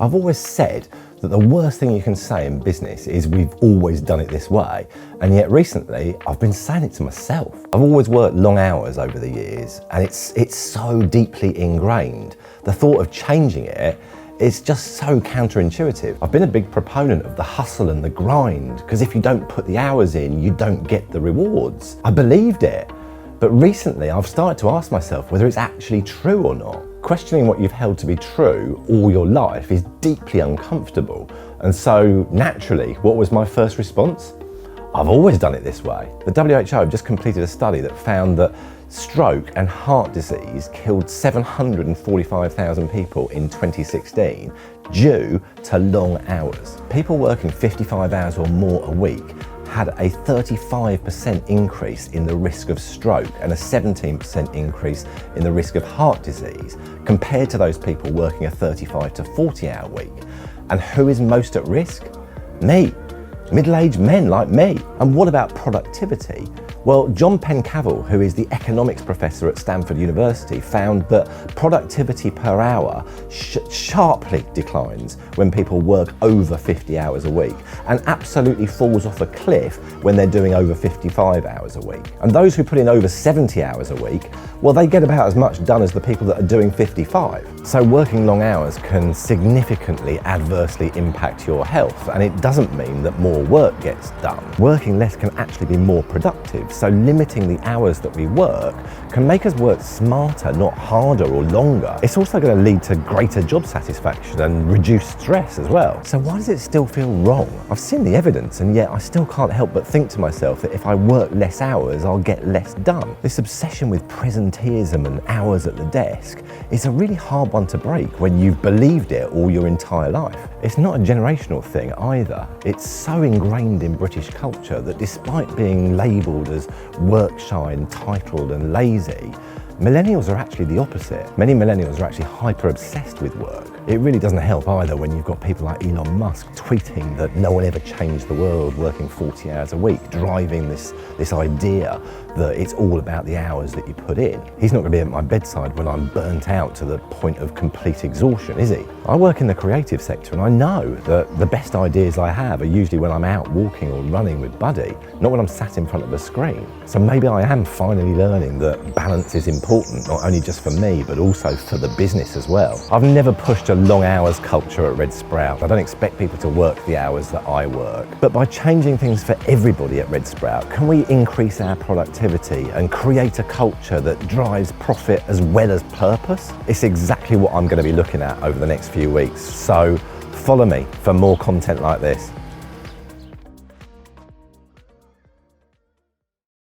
I've always said that the worst thing you can say in business is we've always done it this way, and yet recently I've been saying it to myself. I've always worked long hours over the years, and it's so deeply ingrained. The thought of changing it is just so counterintuitive. I've been a big proponent of the hustle and the grind, because if you don't put the hours in, you don't get the rewards. I believed it, but recently I've started to ask myself whether it's actually true or not. Questioning what you've held to be true all your life is deeply uncomfortable. And so naturally, what was my first response? I've always done it this way. The WHO have just completed a study that found that stroke and heart disease killed 745,000 people in 2016 due to long hours. People working 55 hours or more a week had a 35% increase in the risk of stroke and a 17% increase in the risk of heart disease compared to those people working a 35 to 40 hour week. And who is most at risk? Me. Middle-aged men like me. And what about productivity? Well, John Pencavel, who is the economics professor at Stanford University, found that productivity per hour sharply declines when people work over 50 hours a week and absolutely falls off a cliff when they're doing over 55 hours a week. And those who put in over 70 hours a week, well, they get about as much done as the people that are doing 55. So working long hours can significantly adversely impact your health, and it doesn't mean that more work gets done. Working less can actually be more productive, so limiting the hours that we work can make us work smarter, not harder or longer. It's also going to lead to greater job satisfaction and reduced stress as well. So why does it still feel wrong? I've seen the evidence, and yet I still can't help but think to myself that if I work less hours, I'll get less done. This obsession with presenteeism and hours at the desk is a really hard one to break when you've believed it all your entire life. It's not a generational thing either. It's so ingrained in British culture that despite being labelled as work shy, entitled and lazy, millennials are actually the opposite. Many millennials are actually hyper obsessed with work. It really doesn't help either when you've got people like Elon Musk tweeting that no one ever changed the world working 40 hours a week, driving this idea that it's all about the hours that you put in. He's not going to be at my bedside when I'm burnt out to the point of complete exhaustion, is he? I work in the creative sector, and I know that the best ideas I have are usually when I'm out walking or running with Buddy, not when I'm sat in front of a screen. So maybe I am finally learning that balance is important, not only just for me, but also for the business as well. I've never pushed a long hours culture at Red Sprout. I don't expect people to work the hours that I work. But by changing things for everybody at Red Sprout, can we increase our productivity and create a culture that drives profit as well as purpose? It's exactly what I'm going to be looking at over the next few weeks. So follow me for more content like this.